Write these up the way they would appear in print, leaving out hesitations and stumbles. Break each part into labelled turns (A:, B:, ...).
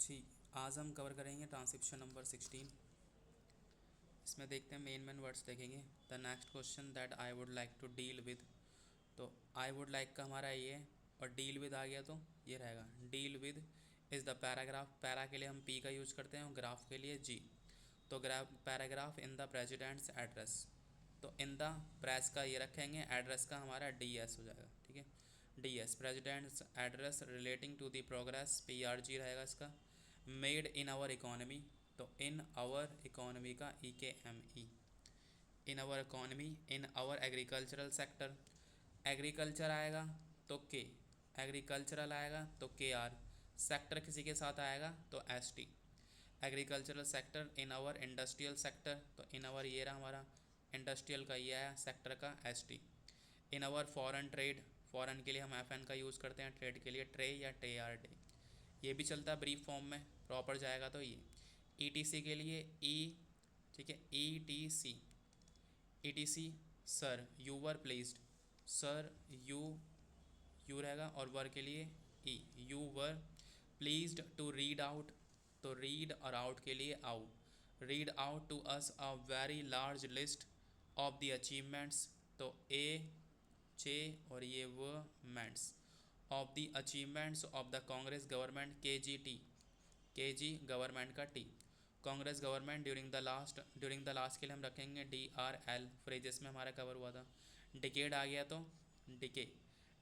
A: ठीक, आज हम कवर करेंगे ट्रांसक्रिप्शन नंबर 16। इसमें देखते हैं मेन वर्ड्स देखेंगे। The next question that I would like to deal with, तो आई वुड लाइक का हमारा ये है और डील विद आ गया तो ये रहेगा। Deal with is the paragraph, para के लिए हम पी का यूज करते हैं और ग्राफ के लिए जी। तो paragraph in the president's address, तो इन द प्रेस का ये रखेंगे, एड्रेस का हमारा डी एस हो जाएगा। ठीक है, D S president's address relating to the progress, P R G रहेगा इसका। मेड इन आवर इकोनॉमी, तो इन आवर इकोनॉमी का E K M E, in our economy. In our agricultural sector, agriculture आएगा तो के, एग्रीकल्चरल आएगा तो के आर, सेक्टर किसी के साथ आएगा तो S T. Agricultural sector in our industrial sector, तो इन आवर ये रहा हमारा इंडस्ट्रियल का ये आया, सेक्टर का S T. In our foreign trade, foreign के लिए हम एफ एन का यूज़ करते हैं, ट्रेड के लिए ट्रे या टे आर डे, ये भी चलता है ब्रीफ फॉर्म में, प्रॉपर जाएगा तो ये। ई टी सी के लिए ई, ठीक है, E T C, E T C sir you were placed, sir you रहेगा और वर के लिए E, you were pleased to read out, तो रीड और आउट के लिए out, read out to us a very large list of the achievements, तो A चे और ये वो ments of the achievements of the Congress government, K G T, K G government का T, Congress government during the last के लिए हम रखेंगे डी आर एल, फ्रेजेस में हमारा कवर हुआ था। डिकेड आ गया तो डिके,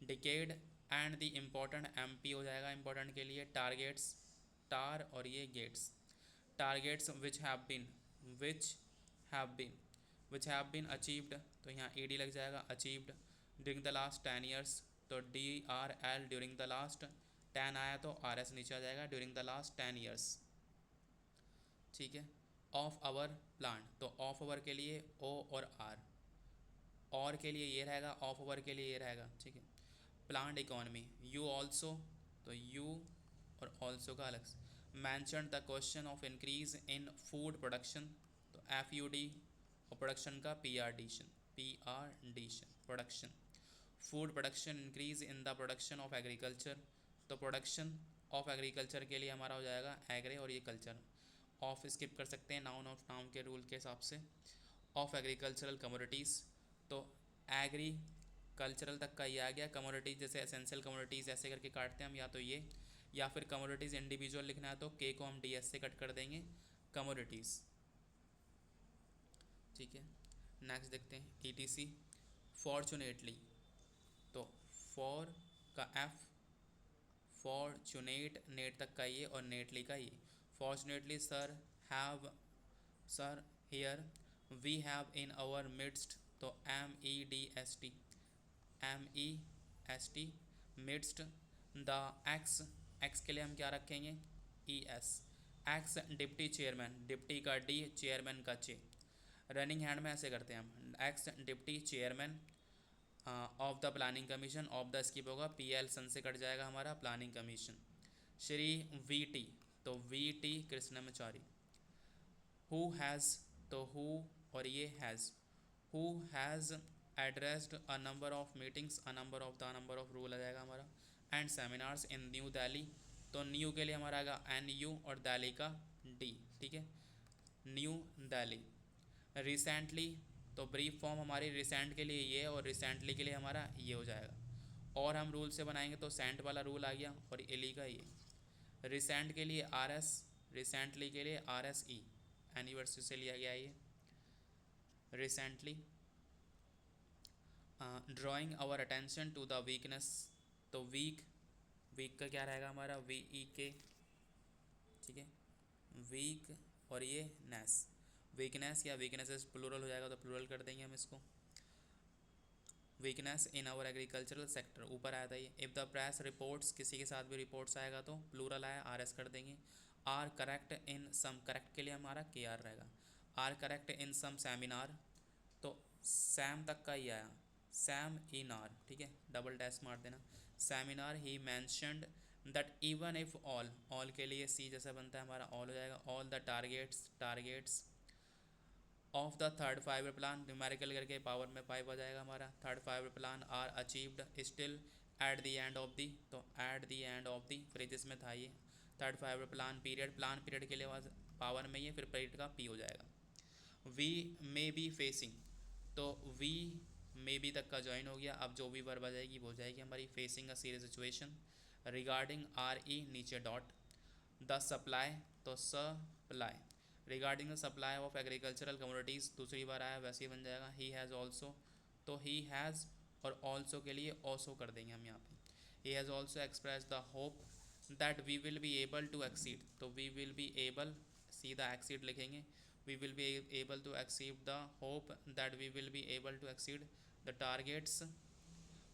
A: decade and the important M P हो जाएगा, इम्पोर्टेंट के लिए टारगेट्स, टार और ये गेट्स, targets which have been, which have been, which have been achieved, तो यहाँ ई डी लग जाएगा, achieved during the last 10 years, तो D R L during the last 10 आया तो आर एस नीचे आ जाएगा, ड्यूरिंग द लास्ट 10 ईयर्स। ठीक है, ऑफ आवर प्लांट, तो ऑफ आवर के लिए ओ और आर, और के लिए ये रहेगा, ऑफ आवर के लिए ये रहेगा। ठीक है, प्लांट इकोनॉमी, यू ऑल्सो, तो यू और ऑल्सो का अलग से। Mention the question of increase in food production, तो एफ यू डी और प्रोडक्शन का पी आर डीशन, पी आर डीशन production. Food production increase in the production of agriculture, तो प्रोडक्शन ऑफ एग्रीकल्चर के लिए हमारा हो जाएगा एग्रे और ये कल्चर, ऑफ स्किप कर सकते हैं नाउन ऑफ नाउन के रूल के हिसाब से। ऑफ एग्रीकल्चरल कमोडिटीज़, तो एग्री कल्चरल तक का ये आ गया, कमोडिटीज़ जैसे एसेंशियल कमोडिटीज़ ऐसे करके काटते हैं हम, या तो ये या फिर कमोडिटीज़ इंडिविजुअल लिखना है तो के को हम डी एस से कट कर देंगे, कमोडिटीज़। ठीक है, नेक्स्ट देखते हैं ई टी सी फॉर्चुनेटली, तो फॉर का एफ, फॉर्चुनेट नेट तक का ये और नेटली का ये। Fortunately sir have, sir here we have in our midst, तो M E D S T, M E S T midst. The ex, ex के लिए हम क्या रखेंगे E S, ex deputy chairman, deputy का डी, चेयरमैन का चे। Running hand में ऐसे करते हैं हम, ex deputy chairman of the planning commission, of the skip होगा, पी एल सन से कट जाएगा हमारा planning commission. Shri V T, तो V T Krishnamachari. Who has, तो हु और ये has, who has addressed a number of meetings, a number of, the number of rule आ जाएगा हमारा, and seminars in New Delhi, तो न्यू के लिए हमारा आएगा एन यू और दिल्ली का डी। ठीक है, न्यू दिल्ली। रिसेंटली, तो ब्रीफ फॉर्म हमारी रिसेंट के लिए ये और रिसेंटली के लिए हमारा ये हो जाएगा, और हम रूल से बनाएंगे तो सेंट वाला रूल आ गया और एली का ये। रिसेंट के लिए आर एस, रिसेंटली के लिए आर एस ई, एनिवर्सरी से लिया गया ये recently. Drawing our attention to the weakness, तो वीक, वीक का क्या रहेगा हमारा वी ई के। ठीक है, वीक और ये नेस, वीकनेस या वीकनेसेस प्लूरल हो जाएगा तो प्लूरल कर देंगे हम इसको। Weakness in our agricultural sector, ऊपर आया था ये। इफ़ द प्रेस रिपोर्ट्स, किसी के साथ भी रिपोर्ट्स आएगा तो प्लूरल आया, आर एस कर देंगे। Are correct in some, correct के लिए हमारा के आर रहेगा। Are correct in some seminar, तो सैम तक का ही आया, सैम इन आर, ठीक है, डबल डैश मार देना। Seminar he mentioned that even if all, all के लिए सी जैसा बनता है हमारा ऑल हो जाएगा, all the targets, targets of the third five plan, numerical करके पावर में 5 आ जाएगा हमारा। Third five plan are achieved still at the end of the, तो at the end of the phrases में था ये। थर्ड फाइव प्लान पीरियड के लिए पावर में ही है, फिर पीरियड का पी हो जाएगा। वी मे बी फेसिंग, तो वी मे बी तक का ज्वाइन हो गया। अब जो भी वर्ब आ जाएगी वो हो जाएगी हमारी facing a serious situation. Regarding R E नीचे डॉट। द सप्लाई, तो supply regarding the supply of agricultural commodities दूसरी बार आया वैसे ही बन जाएगा। ही हैज़ ऑल्सो, तो ही हैज़ और ऑल्सो के लिए ऑल्सो कर देंगे हम यहाँ पे। He has also express the hope that we will be able to exceed, तो वी विल बी एबल सीधा एक्सीड लिखेंगे। We will be able to exceed the hope that we will be able to exceed the targets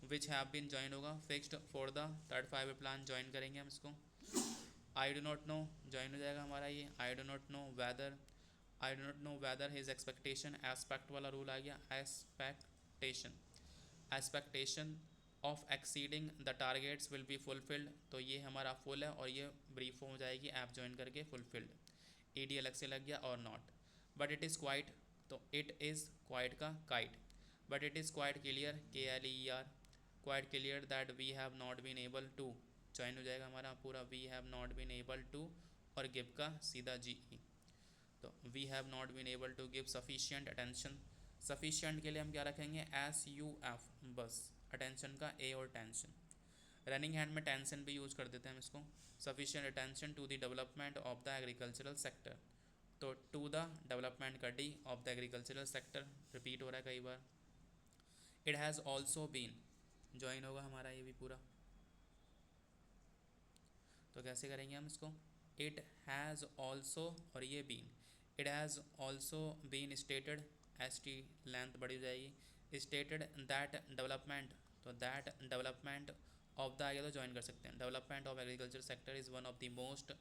A: which have been join होगा fixed for the third five plan join करेंगे हम इसको। I do not know join हो जाएगा हमारा ये। I do not know weather, I do not know whether his expectation, aspect वाला rule आ गया। Expectation, expectation of exceeding the targets will be fulfilled, तो ये हमारा फुल है और ये ब्रीफ हो जाएगी ऐप ज्वाइन करके फुलफिल्ड। ई डी अलग से लग गया और not. But it is quite, तो इट इज़ क्वाइट का kite. But it is quite clear, K L E R, quite clear that we have not been able to join हो जाएगा हमारा पूरा। We have not been able to और give का सीधा G E, तो we have not been able to give sufficient attention. Sufficient के लिए हम क्या रखेंगे, एस यू एफ बस, अटेंशन का ए और टेंशन। रनिंग हैंड में टेंशन भी यूज़ कर देते हैं हम इसको। Sufficient attention to the development of the agricultural sector, तो टू द डेवलपमेंट का D of the agricultural sector repeat हो रहा है कई बार। It has also been join होगा हमारा ये भी पूरा। तो कैसे करेंगे हम इसको, इट हैज़ ऑल्सो और ये been, it has also been stated, S T length बड़ी हो जाएगी। स्टेटेड दैट डेवलपमेंट, तो दैट डेवलपमेंट ऑफ द आगे तो ज्वाइन कर सकते हैं। Development of agriculture sector is one of the most,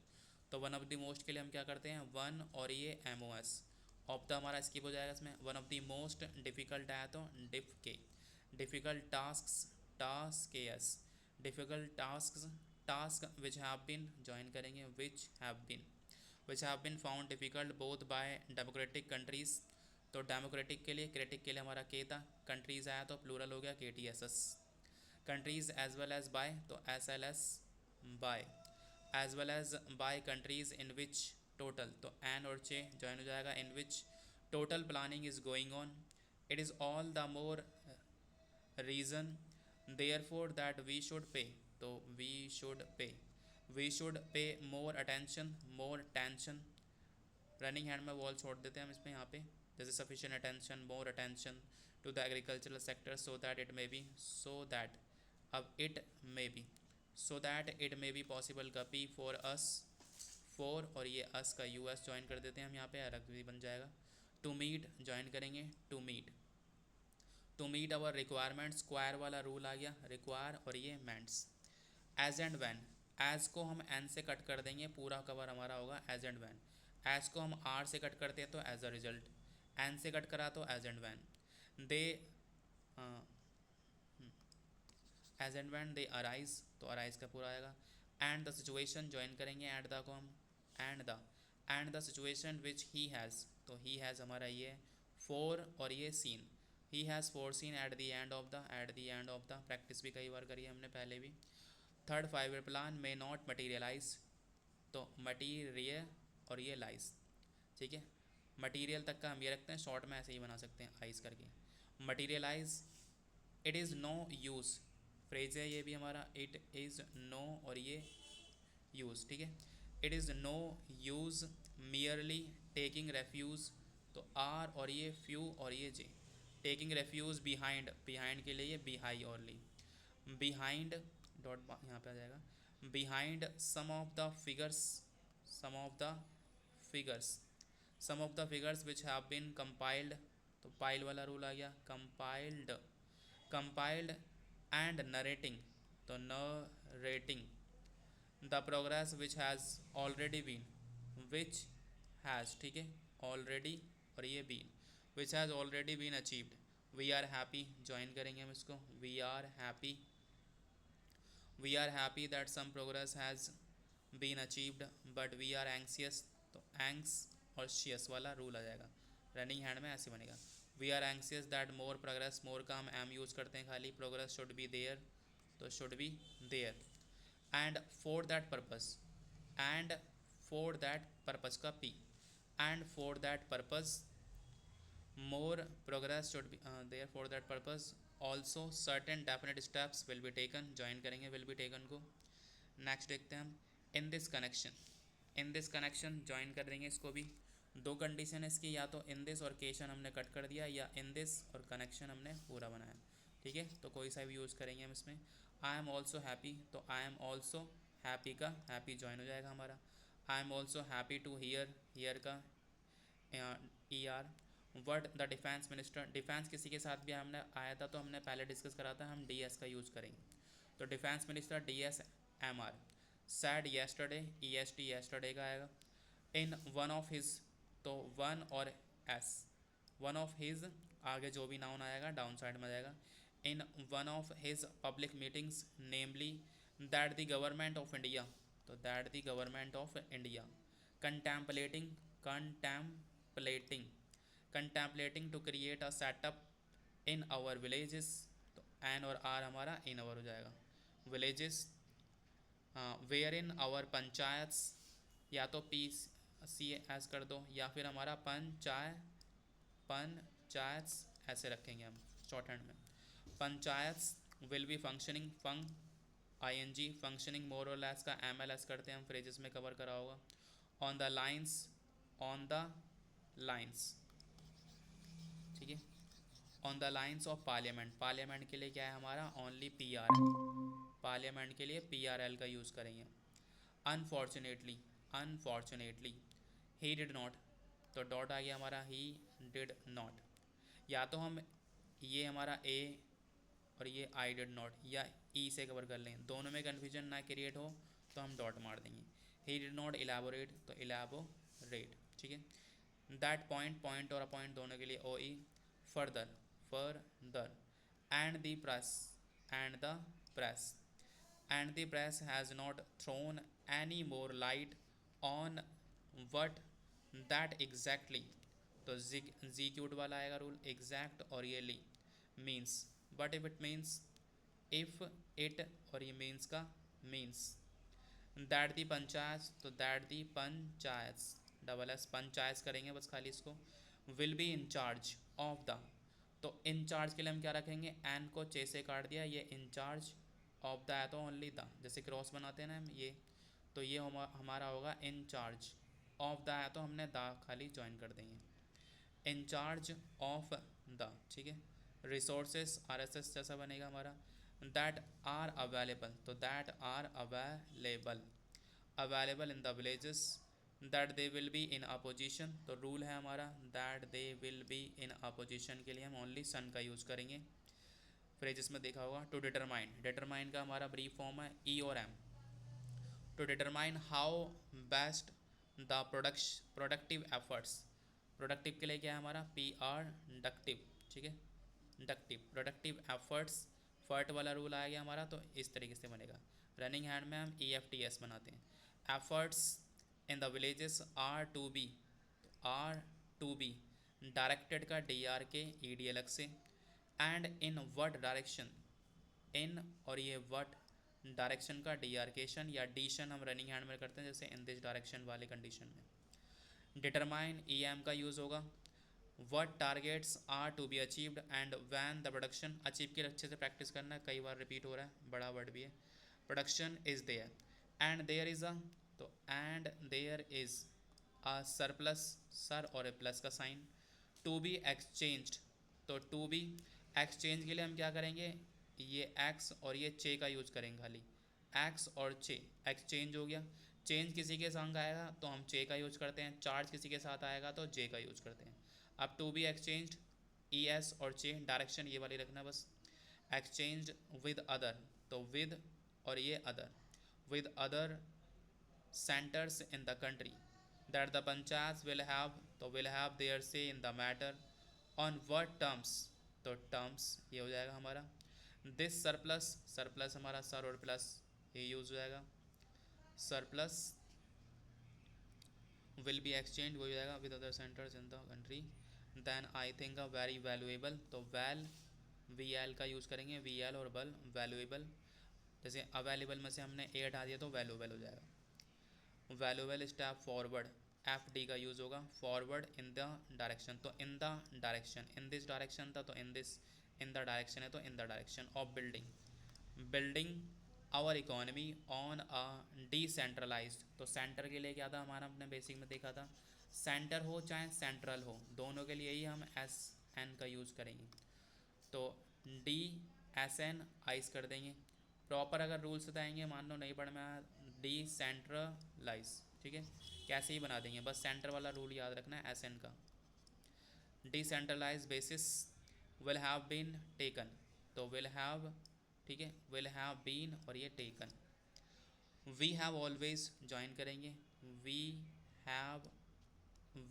A: तो वन ऑफ द मोस्ट के लिए हम क्या करते हैं, वन और ये M O S, of the हमारा स्किप हो जाएगा इसमें। One of the most difficult है तो डिफ के, डिफ़िकल्ट टास्क टास्क के S, difficult task task which have been join करेंगे, which have been found difficult both by democratic countries, तो डेमोक्रेटिक के लिए, क्रेटिक के लिए हमारा के था, कंट्रीज़ आया तो प्लूरल हो गया K T S S. Countries as well as by, तो S L S by, as well as by countries in which total, तो एन और चे ज्वाइन हो जाएगा, in which total planning is going on. It is all the more reason therefore that we should pay, तो we should pay more attention, more tension. Running hand में vowel छोड़ देते हैं हम इसमें यहाँ पे, जैसे sufficient attention, more attention to the agricultural sector so that it may be, so that, अब it may be, so that it may be possible का पी फॉर अस, फॉर और ये अस का यू एस ज्वाइन कर देते हैं हम यहाँ पे, अलग भी बन जाएगा। टू मीट ज्वाइन करेंगे, to meet our requirements, square वाला रूल आ गया, रिक्वायर और ये ments. As and when, as को हम एन से कट कर देंगे, पूरा कवर हमारा होगा एज एंड वैन। एज को हम आर से कट करते हैं तो एज अ रिजल्ट, एन से कट करा तो as and when. They as and when they arise, तो अराइज का पूरा आएगा। एंड द सिचुएशन ज्वाइन करेंगे एट द को हम, and the situation which he has, तो ही हैज़ हमारा ये फोर और ये seen, he has foreseen at the end of the, at the end of the, practice भी कई बार करी है हमने पहले भी। Third five year plan may not materialise, तो मटीरियल और ये लाइज, ठीक है। मटीरियल तक का हम ये रखते हैं, शॉर्ट में ऐसे ही बना सकते हैं आइज करके। Materialise, it is no use, phrase है ये भी हमारा, इट इज़ नो और ये यूज़, ठीक है। It is no use merely taking refuge, तो आर और ये फ्यू और ये J, taking refuge behind, behind के लिए ये बिहाई और ली, बिहाइंड डॉट यहाँ पे आ जाएगा, behind some of the figures, some of the figures, some of the figures which have been compiled, तो पाइल वाला रूल आ गया, कंपाइल्ड, कंपाइल्ड एंड नरेटिंग, तो narrating the progress which has already been, which has, ठीक है, already और ये been, which has already been achieved. We are happy join करेंगे हम इसको, we are happy, we are happy that some progress has been achieved but we are anxious, तो anx और शियस वाला रूल आ जाएगा, रनिंग हैंड में ऐसे बनेगा। We are anxious that more progress, more का हम एम यूज़ करते हैं खाली, प्रोग्रेस शुड बी देयर, तो should be there. And for that purpose, and for that purpose का P, and for that purpose more progress should be there for that purpose also certain definite steps will be taken, join करेंगे will be taken को। Next देखते हैं हम in this connection, in this connection join कर देंगे इसको भी। दो कंडीशन है इसकी, या तो इन दिस और केशन हमने कट कर दिया, या इन दिस और कनेक्शन हमने पूरा बनाया, ठीक है। तो कोई सा भी यूज़ करेंगे हम इसमें। आई एम ऑल्सो हैप्पी, तो आई एम ऑल्सो हैप्पी का हैप्पी ज्वाइन हो जाएगा हमारा। I am also happy to hear, hear का E R. Word the defence minister, defence किसी के साथ भी हमने आया था तो हमने पहले डिस्कस करा था, हम डी एस का यूज़ करेंगे। तो defence minister D S M R. Said yesterday, E S T yesterday का आएगा। इन वन ऑफ हिज, तो वन और एस, वन ऑफ हिज आगे जो भी नाउन आएगा डाउन साइड में जाएगा। In one of his public meetings namely that the government of India, तो that the government of India contemplating, contemplating, contemplating to create a setup in our villages, तो N और are हमारा in our हो जाएगा। Villages where in our panchayats, या तो P C S कर दो, या फिर हमारा पंचायत्स ऐसे रखेंगे हम शॉर्ट हैंड में। पंचायत्स विल बी फंक्शनिंग, फंग I N G, functioning more और लेस का एम एल एस करते हैं हम, फ्रेजेस में कवर करा होगा। On the lines, on the lines, ठीक है। On the lines of parliament, parliament के लिए क्या है हमारा only P R L, parliament के लिए पी आर एल का यूज़ करेंगे। Unfortunately, unfortunately he did not, तो डॉट आ गया हमारा, ही डिड नॉट। या तो हम ये हमारा ए और ये आई डिड नॉट या ई से कवर कर लें, दोनों में कन्फ्यूजन ना क्रिएट हो तो हम डॉट मार देंगे। ही डिड नॉट इलेबोरेट, तो इलेबोरेट, ठीक है। दैट पॉइंट, पॉइंट और पॉइंट दोनों के लिए O E. Further, further and the press, and the press, and the press has not thrown any more light on what that exactly, तो execute वाला आएगा रूल, exact और ये ली means, but if it means, if it और ये means का means, that the panchayat, तो that the panchayat double S panchayat करेंगे बस खाली इसको। will be in charge of the, तो इन चार्ज के लिए हम क्या रखेंगे, एन को चे से काट दिया, ये इन चार्ज ऑफ द है तो ओनली द, जैसे क्रॉस बनाते हैं ना हम ये, तो ये हमारा होगा इन चार्ज ऑफ द है तो हमने द खाली ज्वाइन कर देंगे, इन चार्ज ऑफ द, ठीक है। रिसोर्सेस आर एस एस जैसा बनेगा हमारा। दैट आर अवेलेबल, तो that are available, available in the villages. That they will be in opposition, तो रूल है हमारा that they will be in opposition के लिए हम ओनली सन का यूज़ करेंगे। फ्रेजेस में देखा होगा। टू डिटरमाइन, डिटरमाइन का हमारा ब्रीफ फॉर्म है ई और M. To determine how best the productive efforts, productive के लिए क्या है हमारा पी आर डक्टिव, ठीक है। डक्टिव प्रोडक्टिव एफर्ट्स, फर्ट वाला रूल आ गया हमारा, तो इस तरीके से बनेगा। रनिंग हैंड में हम ई एफ टी एस बनाते हैं। Efforts in the villages are to be, are to be directed का D R K E D अलग से, and in what direction, in और ये वट डायरेक्शन का डियार्केशन या डीशन हम रनिंग हैंड में करते हैं, जैसे इन दिस डायरेक्शन वाले कंडीशन में। डिटरमाइन ई एम का यूज़ होगा। What targets are to be achieved and when the production, achieve के अच्छे से प्रैक्टिस करना है, कई बार रिपीट हो रहा है, बड़ा वर्ड भी है। Production is there and there is a, तो and there is a surplus, सर और ए प्लस का साइन। टू बी एक्सचेंज्ड, तो टू बी एक्सचेंज के लिए हम क्या करेंगे, ये एक्स और ये चे का यूज़ करेंगे खाली, एक्स और चे एक्सचेंज हो गया। चेंज किसी के संग आएगा तो हम चे का यूज़ करते हैं, चार्ज किसी के साथ आएगा तो जे का यूज़ करते हैं। अब to be exchange E S और चे, डायरेक्शन ये वाली रखना बस। एक्सचेंज विद अदर, तो विद और ये other, with other centres in the country that the panchayat will have, तो will have their say in the matter on what terms, तो टर्म्स ये हो जाएगा हमारा। दिस सरप्लस, सरप्लस हमारा सर और प्लस ये यूज़ हो जाएगा। सरप्लस विल बी एक्सचेंज हो जाएगा with other centres in the country. Then I think a very valuable, तो वैल वी एल का यूज़ करेंगे, वी एल और बल वैल्यूएबल, जैसे अवेलेबल में से हमने ए हटा दिया तो वैल्यूएबल हो जाएगा। Valuable step forward, F D का यूज़ होगा, फॉरवर्ड इन द डायरेक्शन, तो in the direction, in this direction था तो in this, in the direction है तो in the direction of building, building our economy on a decentralised, तो centre के लिए क्या था हमारा, अपने बेसिक में देखा था, सेंटर हो चाहे सेंट्रल हो, दोनों के लिए ही हम एस एन का यूज़ करेंगे, तो डी एस एन आइस कर देंगे। प्रॉपर अगर रूल्स बताएंगे, मान लो नहीं पढ़ में आया, डी सेंट्रलाइज, ठीक है, कैसे ही बना देंगे, बस सेंटर वाला रूल याद रखना है एस एन का। Decentralise basis will have been taken, तो विल हैव, ठीक है, विल हैव बीन और ये taken. We have always join करेंगे, we have,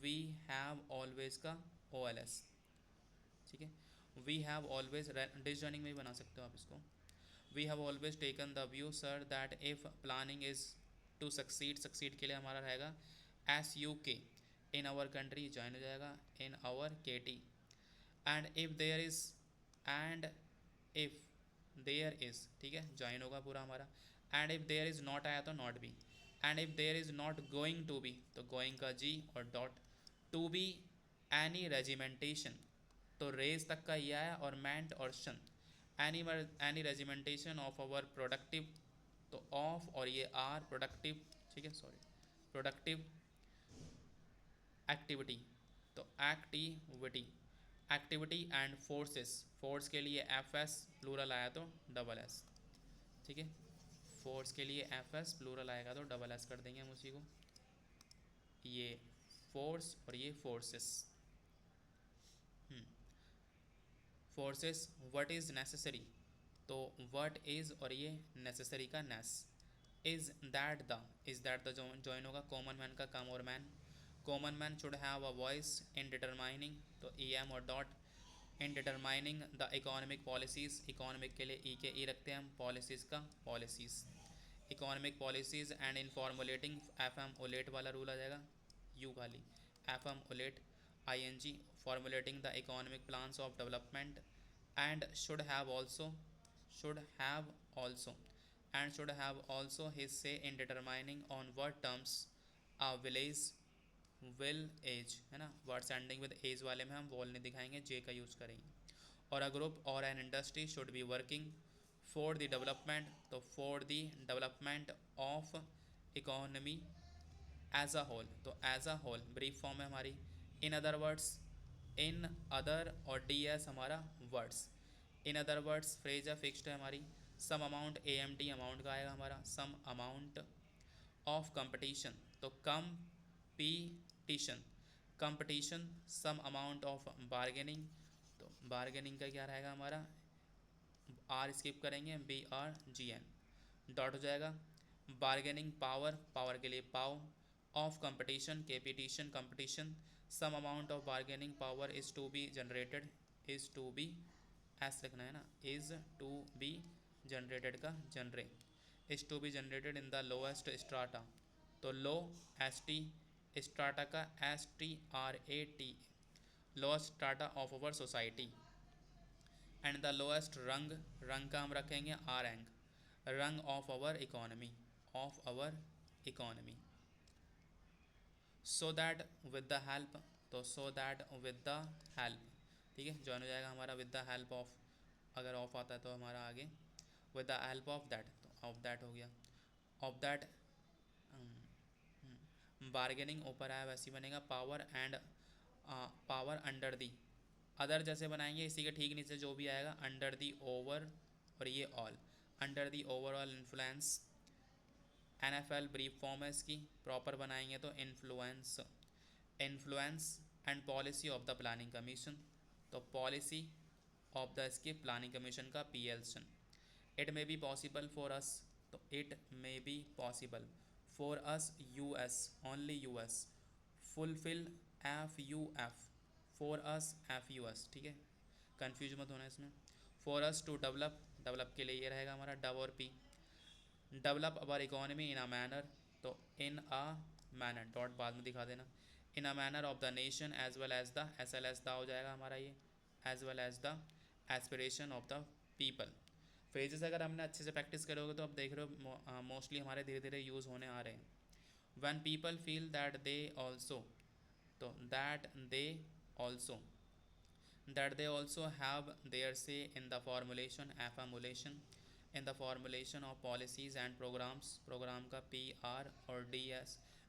A: we have always का ओ एल एस, ठीक है, वी हैव ऑलवेज, डिसजॉइनिंग में भी बना सकते हो आप इसको। We have always taken the view sir that if planning is to succeed, succeed के लिए हमारा रहेगा एस यू के, इन आवर कंट्री ज्वाइन हो जाएगा in our K T, and if there is, and if there is, ठीक है, join होगा पूरा हमारा, and if there is not आया तो not be, and if there is not going to be, तो गोइंग का जी और dot, to be any regimentation, तो रेज तक का ये आया और मैंट और tion, any regimentation of our productive, तो ऑफ और ये आर प्रोडक्टिव, ठीक है, सॉरी, प्रोडक्टिव एक्टिविटी, तो activity, activity and forces, force के लिए एफ एस प्लूरल आया तो डबल एस, ठीक है, फोर्स के लिए एफ एस प्लूरल आएगा तो डबल एस कर देंगे हम उसी को, ये फोर्स और ये forces, forces what is necessary, तो व्हाट इज़ और ये नेसेसरी का ness, is that the, is that the join होगा कॉमन मैन का कम और man, common man should have a voice in determining, तो ई एम और dot, in determining the economic policies, economic के लिए ई के ई रखते हैं हम, पॉलिसीज़ का policies, economic policies and in formulating, F M ओलेट वाला रूल आ जाएगा, यू खाली, एफ एम ओलेट I N G, formulating the economic plans of development, and should have also, should have also, and should have also his say in determining on what terms a village will age, है ना, words ending with as वाले में हम wall नहीं दिखाएंगे, जे का use करेंगे, और a group or an industry should be working for the development, तो for the development of economy as a whole, तो as a whole brief form है हमारी, in other words, in other और डी एस हमारा words, in other words phrase है, fixed है हमारी, some amount A M T amount का आएगा हमारा, सम अमाउंट ऑफ कंपटीशन, तो competition, competition, some amount of bargaining, तो बार्गेनिंग का क्या रहेगा हमारा, आर स्किप करेंगे, B R G N, dot हो जाएगा, बार्गेनिंग पावर, पावर के लिए पाव, of competition competition competition, some amount of bargaining power is to be generated, is to be, ऐसे लिखना है ना, इज़ टू बी जनरेटेड का जनरे, is to be generated in the lowest strata, तो लो एस टी, स्ट्राटा का S T R A T, lowest strata of our society, and the lowest rung, rung का हम रखेंगे or rank, rung of our economy, of our economy, so that with the help, तो so that with the help, ठीक है, join हो जाएगा हमारा with the help of, अगर ऑफ आता है तो हमारा आगे with the help of that, तो ऑफ दैट हो गया, ऑफ दैट, बार्गेनिंग ऊपर आया वैसे ही बनेगा, power and, power under the, other जैसे बनाएंगे इसी के ठीक नीचे जो भी आएगा अंडर दी ओवर और ये all, under the overall influence, N F L brief form है इसकी, प्रॉपर बनाएंगे तो influence, influence and policy of the planning commission, तो पॉलिसी ऑफ द इसके प्लानिंग कमीशन का पी एल शन, it may be possible for us, तो it may be possible for us U S, only U S, fulfil F U F, for us F U S, ठीक है, confuse मत होना इसमें, for us to develop, develop के लिए ये रहेगा हमारा डब और पी, develop our economy in a manner, तो इन अ मैनर, डॉट बाद में दिखा देना, in a manner of the nation as well as the, S L S the हो जाएगा हमारा ये, as well as the aspiration of the people, phrases अगर हमने अच्छे से प्रैक्टिस करोगे तो अब देख रहे हो मोस्टली हमारे धीरे धीरे यूज़ होने आ रहे हैं, when people feel that they also, तो also that they also have their say in the formulation affirmulation in the formulation of policies and programs, programme का PR और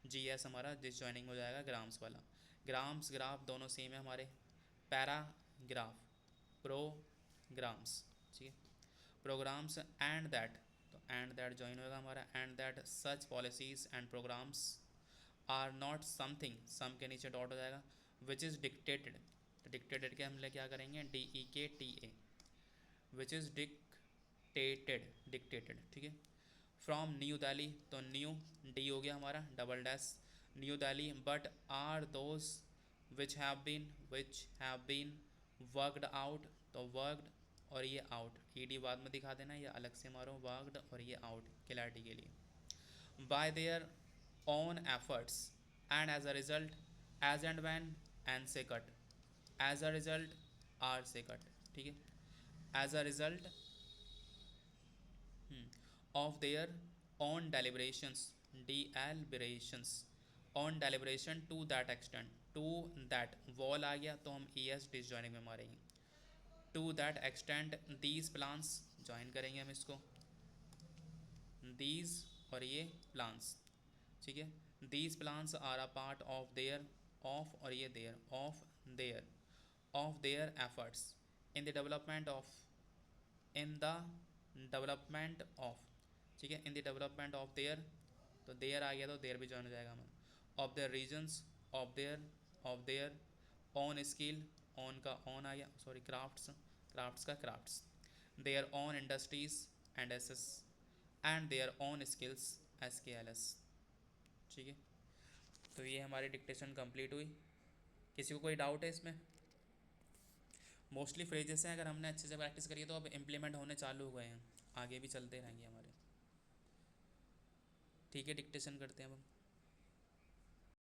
A: GS हमारा डिसजॉइनिंग हो जाएगा ग्राम्स वाला। ग्राम्स ग्राफ दोनों सेम है हमारे, पैराग्राफ प्रोग्राम्स, ठीक है, प्रोग्राम्स एंड दैट, तो एंड दैट ज्वाइन होगा हमारा, and that such policies and programmes are not something, some के नीचे डॉट हो जाएगा, विच इज़ डिक्टेटेड, तो डिक्टेटेड के हम लोग क्या करेंगे DEKTA, विच इज़ डिक्टेटेड, ठीक है, फ्रॉम न्यू दिल्ली, तो न्यू डी हो गया हमारा double dash New Delhi, but are those which have been worked out, तो वर्कड और ये आउट, ED बाद में दिखा देना, ये अलग से मारो, वर्कड और ये आउट क्लैरिटी के लिए, bye there own efforts and as a result, as and when and से cut, as a result R से कट, ठीक है, as a result of their own deliberations on deliberation to that extent, to that wall आ गया तो हम ES disjoining में मारेंगे, to that extent these plans join करेंगे हम इसको, these और ये plans, ठीक है, these plans are a part of their और ये of their efforts in the development of, ठीक है, in the development of their, तो their आ गया तो their भी ज्वाइन हो जाएगा हमारा, of their regions, of their own skill, on का on आ गया, सॉरी crafts का crafts, their own industries and SS and their own skills SKLS, ठीक है, तो ये हमारी डिक्टेशन कंप्लीट हुई। किसी को कोई डाउट है इसमें? मोस्टली फ्रेजेस हैं, अगर हमने अच्छे से प्रैक्टिस करी है तो अब इम्प्लीमेंट होने चालू हो गए हैं, आगे भी चलते रहेंगे हमारे, ठीक है, डिक्टेशन करते हैं अब हम।